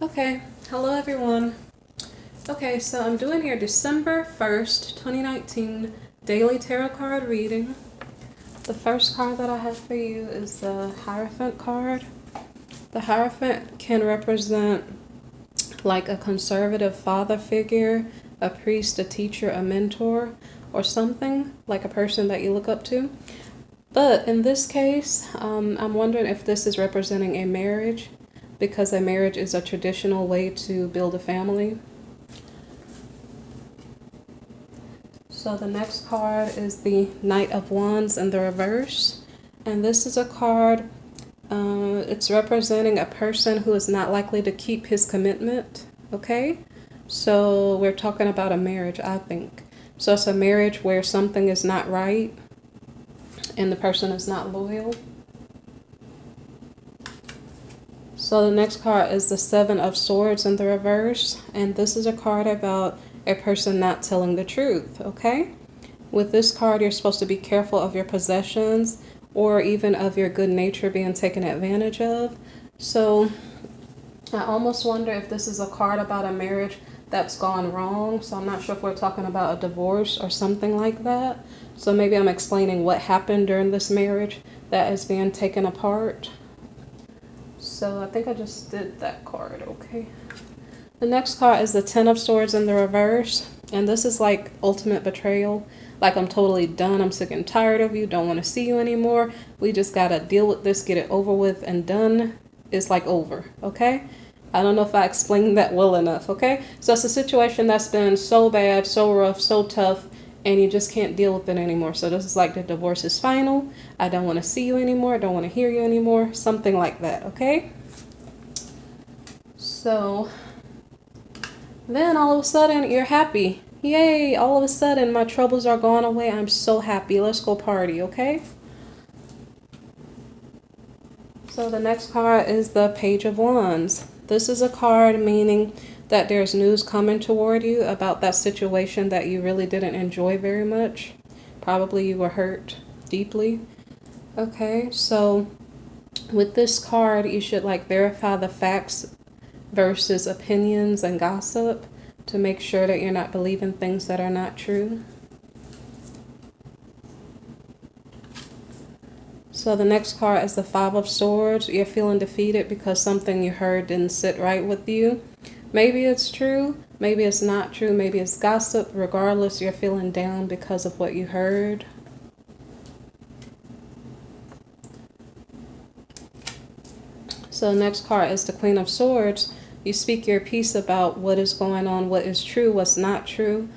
Okay, hello everyone. Okay, so I'm doing your December 1st, 2019 daily tarot card reading. The first card that I have for you is the Hierophant card. The Hierophant can represent like a conservative father figure, a priest, a teacher, a mentor, or something like a person that you look up to. But in this case, I'm wondering if this is representing a marriage, because a marriage is a traditional way to build a family. So the next card is the Knight of Wands in the reverse. And this is a card, it's representing a person who is not likely to keep his commitment, okay? So we're talking about a marriage, I think. So it's a marriage where something is not right and the person is not loyal. So the next card is the Seven of Swords in the reverse, and this is a card about a person not telling the truth, okay? With this card, you're supposed to be careful of your possessions or even of your good nature being taken advantage of. So I almost wonder if this is a card about a marriage that's gone wrong. So I'm not sure if we're talking about a divorce or something like that. So maybe I'm explaining what happened during this marriage that is being taken apart. So I think I just did that card, okay. The next card is the Ten of Swords in the reverse. And this is like ultimate betrayal. Like, I'm totally done. I'm sick and tired of you. Don't want to see you anymore. We just got to deal with this, get it over with, and done. It's like over, okay? I don't know if I explained that well enough, okay? So it's a situation that's been so bad, so rough, so tough, and you just can't deal with it anymore. So this is like the divorce is final. I don't want to see you anymore. I don't want to hear you anymore. Something like that, okay? So then all of a sudden you're happy. Yay, all of a sudden my troubles are gone away. I'm so happy. Let's go party, okay? So the next card is the Page of Wands. This is a card meaning that there's news coming toward you about that situation that you really didn't enjoy very much. Probably you were hurt deeply. Okay, so with this card, you should like verify the facts versus opinions and gossip to make sure that you're not believing things that are not true. So the next card is the Five of Swords. You're feeling defeated because something you heard didn't sit right with you. Maybe it's true, maybe it's not true, maybe it's gossip. Regardless, you're feeling down because of what you heard. So the next card is the Queen of Swords. You speak your piece about what is going on, what is true, what's not true.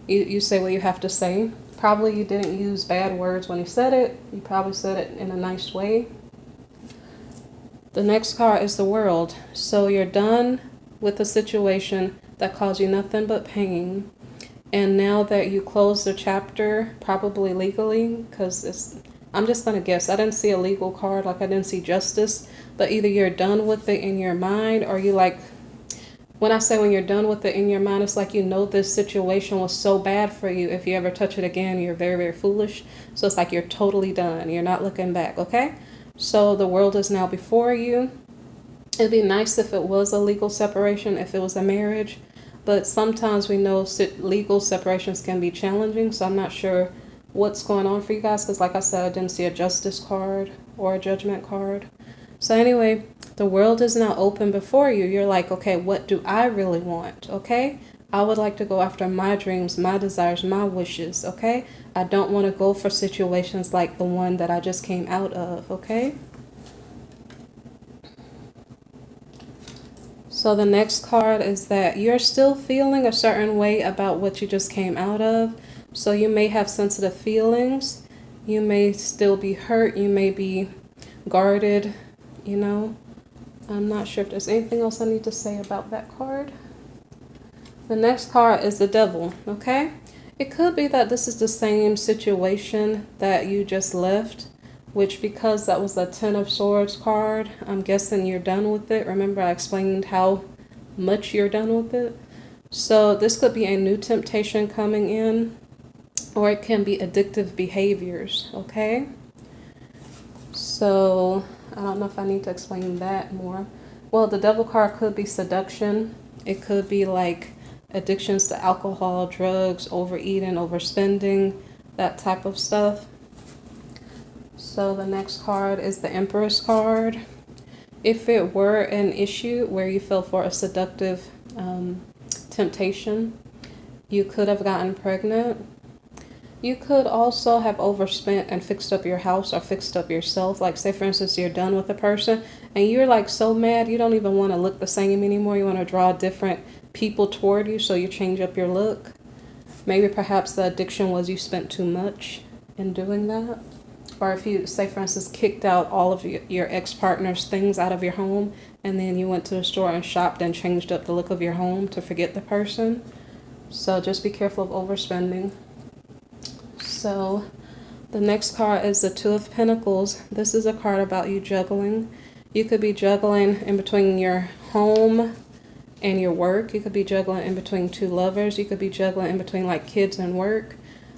You say what you have to say. Probably you didn't use bad words when you said it. You probably said it in a nice way. The next card is the World. So you're done with a situation that caused you nothing but pain. And now that you close the chapter, probably legally, because I'm just going to guess. I didn't see a legal card, like I didn't see justice. But either you're done with it in your mind, or you like, when I say when you're done with it in your mind, it's like you know this situation was so bad for you. If you ever touch it again, you're very, very foolish. So it's like you're totally done. You're not looking back, okay? So the world is now before you. It'd be nice if it was a legal separation, if it was a marriage. But sometimes we know legal separations can be challenging. So I'm not sure what's going on for you guys. Because like I said, I didn't see a justice card or a judgment card. So anyway, the world is now open before you. You're like, okay, what do I really want? Okay, I would like to go after my dreams, my desires, my wishes. Okay, I don't want to go for situations like the one that I just came out of. Okay. So the next card is that you're still feeling a certain way about what you just came out of. So you may have sensitive feelings. You may still be hurt. You may be guarded. You know, I'm not sure if there's anything else I need to say about that card. The next card is the Devil, okay? It could be that this is the same situation that you just left, which because that was the Ten of Swords card, I'm guessing you're done with it. Remember, I explained how much you're done with it. So this could be a new temptation coming in, or it can be addictive behaviors, okay? So I don't know if I need to explain that more. Well, the devil card could be seduction. It could be like addictions to alcohol, drugs, overeating, overspending, that type of stuff. So the next card is the Empress card. If it were an issue where you fell for a seductive temptation, you could have gotten pregnant. You could also have overspent and fixed up your house or fixed up yourself. Like, say, for instance, you're done with a person and you're like so mad you don't even want to look the same anymore. You want to draw different people toward you, so you change up your look. Maybe perhaps the addiction was you spent too much in doing that. Or if you, say, for instance, kicked out all of your ex-partner's things out of your home and then you went to the store and shopped and changed up the look of your home to forget the person. So just be careful of overspending. So the next card is the Two of Pentacles. This is a card about you juggling. You could be juggling in between your home and your work. You could be juggling in between two lovers. You could be juggling in between like kids and work.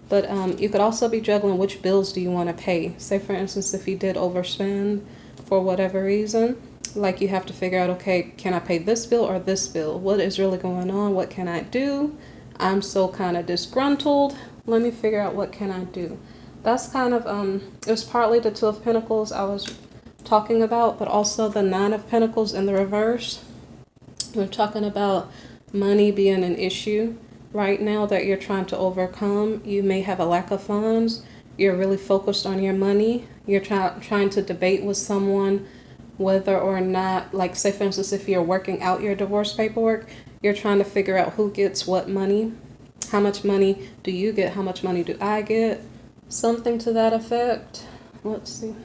But you could also be juggling which bills do you want to pay. Say, for instance, if you did overspend for whatever reason, like you have to figure out, okay, can I pay this bill or this bill? What is really going on? What can I do? I'm so kind of disgruntled. Let me figure out what can I do. That's kind of, it was partly the Two of Pentacles I was talking about, but also the Nine of Pentacles in the reverse. We're talking about money being an issue right now that you're trying to overcome. You may have a lack of funds. You're really focused on your money. You're trying to debate with someone whether or not, like, say, for instance, if you're working out your divorce paperwork, you're trying to figure out who gets what money. How much money do you get? How much money do I get? Something to that effect. Let's see.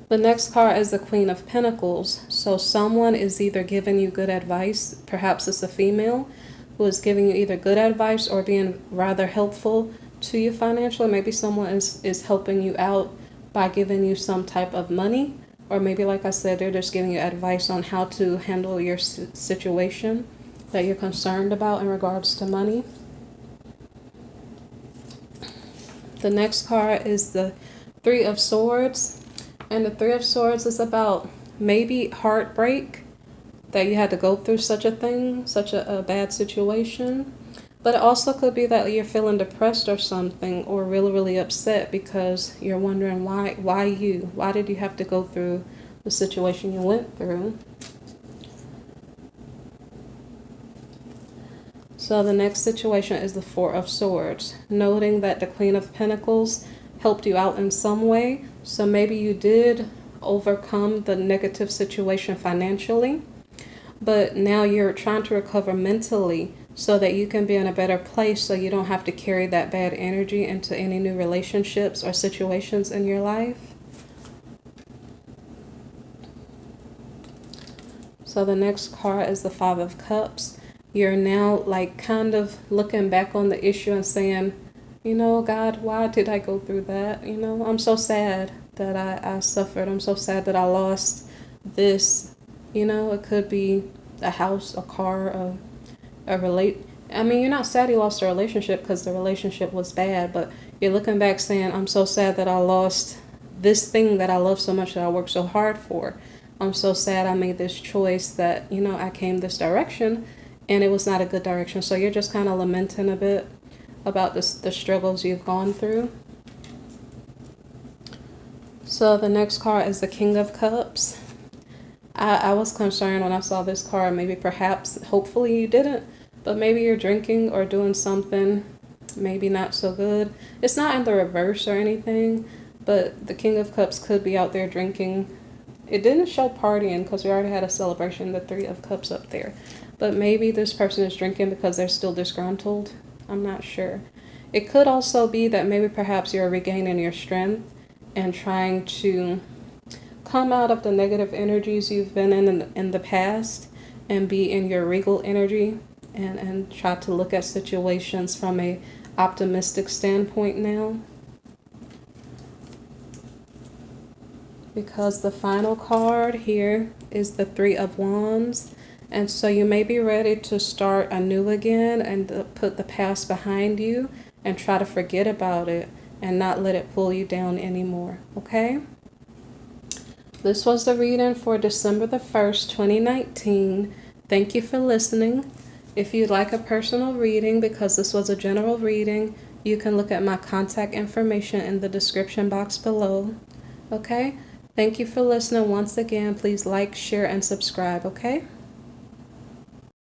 The next card is the Queen of Pentacles. So someone is either giving you good advice, perhaps it's a female, who is giving you either good advice or being rather helpful to you financially. Maybe someone is helping you out by giving you some type of money. Or maybe, like I said, they're just giving you advice on how to handle your situation that you're concerned about in regards to money. The next card is the Three of Swords. And the Three of Swords is about maybe heartbreak, that you had to go through such a thing, such a bad situation. But it also could be that you're feeling depressed or something, or really, really upset because you're wondering why you? Why did you have to go through the situation you went through? So the next situation is the Four of Swords, noting that the Queen of Pentacles helped you out in some way. So maybe you did overcome the negative situation financially, but now you're trying to recover mentally so that you can be in a better place, so you don't have to carry that bad energy into any new relationships or situations in your life. So the next card is the Five of Cups. You're now like kind of looking back on the issue and saying, you know, God, why did I go through that? You know, I'm so sad that I suffered. I'm so sad that I lost this. You know, it could be a house, a car, I mean, you're not sad you lost a relationship because the relationship was bad, but you're looking back saying, I'm so sad that I lost this thing that I love so much, that I worked so hard for. I'm so sad I made this choice, that, you know, I came this direction and it was not a good direction. So you're just kind of lamenting a bit about the struggles you've gone through. So the next card is the King of Cups. I was concerned when I saw this card. Maybe, perhaps, hopefully you didn't, but maybe you're drinking or doing something maybe not so good. It's not in the reverse or anything, but the King of Cups could be out there drinking. It didn't show partying because we already had a celebration, the Three of Cups up there. But maybe this person is drinking because they're still disgruntled. I'm not sure. It could also be that maybe perhaps you're regaining your strength and trying to come out of the negative energies you've been in the past and be in your regal energy and try to look at situations from a optimistic standpoint now. Because the final card here is the Three of Wands. And so you may be ready to start anew again and put the past behind you and try to forget about it and not let it pull you down anymore, okay? This was the reading for December the 1st, 2019. Thank you for listening. If you'd like a personal reading, because this was a general reading, you can look at my contact information in the description box below. Okay? Thank you for listening once again. Please like, share, and subscribe, okay?